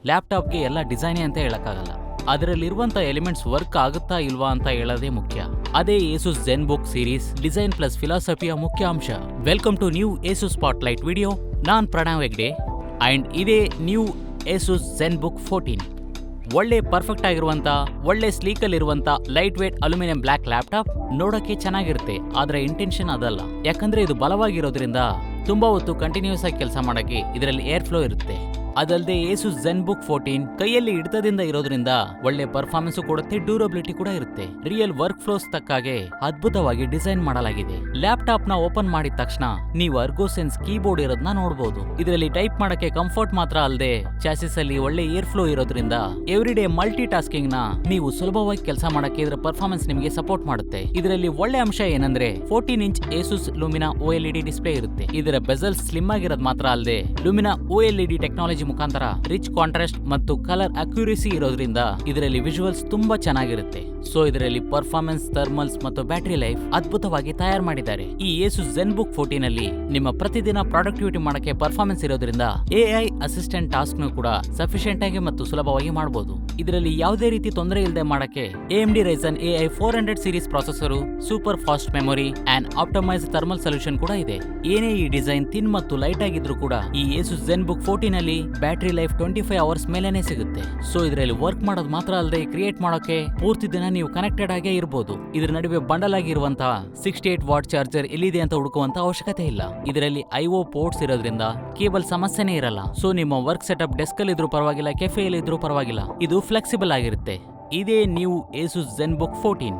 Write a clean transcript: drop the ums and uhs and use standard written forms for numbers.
ಲ್ಯಾಪ್ಟಾಪ್ಗೆ ಎಲ್ಲ ಡಿಸೈನೇ ಅಂತ ಹೇಳಕ್ಕಾಗಲ್ಲ. ಅದರಲ್ಲಿರುವಂತ ಎಲಿಮೆಂಟ್ಸ್ ವರ್ಕ್ ಆಗುತ್ತಾ ಇಲ್ವಾ ಅಂತ ಹೇಳೋದೇ ಮುಖ್ಯ. ಅದೇ Asus ZenBook series design plus ಫಿಲಾಸಫಿಯ ಮುಖ್ಯ ಅಂಶ. Welcome to new Asus spotlight video. ನಾನ್ ಪ್ರಣವ್ ಹೆಗ್ಡೆ ಅಂಡ್ ಇದೇ ನ್ಯೂ ಏಸುಸ್ ZenBook 14. ಒಳ್ಳೆ ಪರ್ಫೆಕ್ಟ್ ಆಗಿರುವಂತ, ಒಳ್ಳೆ ಸ್ಲೀಕಲ್ಲಿರುವಂತ light weight aluminium black laptop. ನೋಡಕ್ಕೆ ಚೆನ್ನಾಗಿರುತ್ತೆ, ಆದ್ರೆ ಇಂಟೆನ್ಷನ್ ಅದಲ್ಲ. ಯಾಕಂದ್ರೆ ಇದು ಬಲವಾಗಿರೋದ್ರಿಂದ ತುಂಬಾ ಹೊತ್ತು ಕಂಟಿನ್ಯೂಸ್ ಆಗಿ ಕೆಲಸ ಮಾಡಕ್ಕೆ ಇದರಲ್ಲಿ ಏರ್ ಫ್ಲೋ ಇರುತ್ತೆ. ಅದಲ್ಲದೆ ಏಸುಸ್ ZenBook 14 ಕೈಯಲ್ಲಿ ಹಿಡಿತದಿಂದ ಇರೋದ್ರಿಂದ ಒಳ್ಳೆ ಪರ್ಫಾರ್ಮೆನ್ಸ್ ಕೊಡುತ್ತೆ, ಡ್ಯೂರಬಿಲಿಟಿ ಕೂಡ ಇರುತ್ತೆ. ರಿಯಲ್ ವರ್ಕ್ ಫ್ಲೋಸ್ ತಕ್ಕಾಗೆ ಅದ್ಭುತವಾಗಿ ಡಿಸೈನ್ ಮಾಡಲಾಗಿದೆ. ಲ್ಯಾಪ್ಟಾಪ್ ನ ಓಪನ್ ಮಾಡಿದ ತಕ್ಷಣ ನೀವು ಅರ್ಗೋಸೆನ್ಸ್ ಕೀಬೋರ್ಡ್ ಇರೋದನ್ನ ನೋಡಬಹುದು. ಇದರಲ್ಲಿ ಟೈಪ್ ಮಾಡಕ್ಕೆ ಕಂಫರ್ಟ್ ಮಾತ್ರ ಅಲ್ಲದೆ ಚಾಸಿಸ್ ಅಲ್ಲಿ ಒಳ್ಳೆ ಏರ್ ಫ್ಲೋ ಇರೋದ್ರಿಂದ ಎವ್ರಿಡೇ ಮಲ್ಟಿ ಟಾಸ್ಕಿಂಗ್ ನ ನೀವು ಸುಲಭವಾಗಿ ಕೆಲಸ ಮಾಡಕ್ಕೆ ಇದರ ಪರ್ಫಾರ್ಮೆನ್ಸ್ ನಿಮಗೆ ಸಪೋರ್ಟ್ ಮಾಡುತ್ತೆ. ಇದರಲ್ಲಿ ಒಳ್ಳೆ ಅಂಶ ಏನಂದ್ರೆ 14 ಇಂಚ್ ಏಸುಸ್ ಲುಮಿನಾ OLED ಡಿಸ್ಪ್ಲೇ ಇರುತ್ತೆ. ಇದರ ಬೆಸಲ್ ಸ್ಲಿಮ್ ಆಗಿರೋದು ಮಾತ್ರ ಅಲ್ಲದೆ ಲುಮಿನಾ OLED ಟೆಕ್ನಾಲಜಿ ಮುಖಾಂತರ ರಿಚ್ ಕಾಂಟ್ರಾಸ್ಟ್ ಮತ್ತು ಕಲರ್ ಅಕ್ಯುರೇಸಿ ಇರೋದ್ರಿಂದ ಇದರಲ್ಲಿ ವಿಜುವಲ್ಸ್ ತುಂಬಾ ಚೆನ್ನಾಗಿರುತ್ತೆ. ಸೊ ಇದರಲ್ಲಿ ಪರ್ಫಾರ್ಮೆನ್ಸ್, ಥರ್ಮಲ್ಸ್ ಮತ್ತು ಬ್ಯಾಟರಿ ಲೈಫ್ ಅದ್ಭುತವಾಗಿ ತಯಾರು ಮಾಡಿದ್ದಾರೆ. ಈ ಏಸುಸ್ ZenBook 14 ಅಲ್ಲಿ ನಿಮ್ಮ ಪ್ರತಿದಿನ ಪ್ರೊಡಕ್ಟಿವಿಟಿ ಮಾಡಕ್ಕೆ ಪರ್ಫಾರ್ಮೆನ್ಸ್ ಇರೋದ್ರಿಂದ AI ಅಸಿಸ್ಟೆಂಟ್ ಟಾಸ್ಕ್ ನು ಕೂಡ ಸಫಿಶಿಯಂಟ್ ಆಗಿ ಮತ್ತು ಸುಲಭವಾಗಿ ಮಾಡಬಹುದು. ಇದರಲ್ಲಿ ಯಾವುದೇ ರೀತಿ ತೊಂದರೆ ಇಲ್ಲದೆ ಮಾಡಕ್ಕೆ AMD Ryzen AI 400 series processor, super fast memory and optimise thermal solution ಕೂಡ ಇದೆ. ಏನೇ ಈ ಡಿಸೈನ್ ಥಿನ್ ಮತ್ತು ಲೈಟ್ ಆಗಿದ್ರು ಕೂಡ ಈ ಏಸುಸ್ ZenBook 14 ಅಲ್ಲಿ ಬ್ಯಾಟರಿ ಲೈಫ್ 25 ಅವರ್ಸ್ ಮೇಲೇನೆ ಸಿಗುತ್ತೆ. ಸೊ ಇದರಲ್ಲಿ ವರ್ಕ್ ಮಾಡೋದು ಮಾತ್ರ ಅಲ್ಲದೆ ಕ್ರಿಯೇಟ್ ಮಾಡೋಕೆ ಪೂರ್ತಿ ದಿನ ನೀವು ಕನೆಕ್ಟೆಡ್ ಆಗೇ ಇರಬಹುದು. ಇದರ ನಡುವೆ ಬಂಡಲ್ ಆಗಿರುವಂತಹ 68 ವಾಟ್ ಚಾರ್ಜರ್ ಎಲ್ಲಿದೆ ಅಂತ ಹುಡುಕುವಂತ ಅವಶ್ಯಕತೆ ಇಲ್ಲ. ಇದರಲ್ಲಿ IO ಪೋರ್ಟ್ಸ್ ಇರೋದ್ರಿಂದ ಕೇಬಲ್ ಸಮಸ್ಯೆನೇ ಇರಲ್ಲ. ಸೊ ನಿಮ್ಮ ವರ್ಕ್ ಸೆಟಪ್ ಡೆಸ್ಕ್ ಅಲ್ಲಿ ಇದ್ರೂ ಪರವಾಗಿಲ್ಲ, ಕೆಫೆಯಲ್ಲಿ ಇದ್ರೂ ಪರವಾಗಿಲ್ಲ, ಇದು ಫ್ಲೆಕ್ಸಿಬಲ್ ಆಗಿರುತ್ತೆ. ಇದೇ ನ್ಯೂ ಏಸುಸ್ ZenBook 14.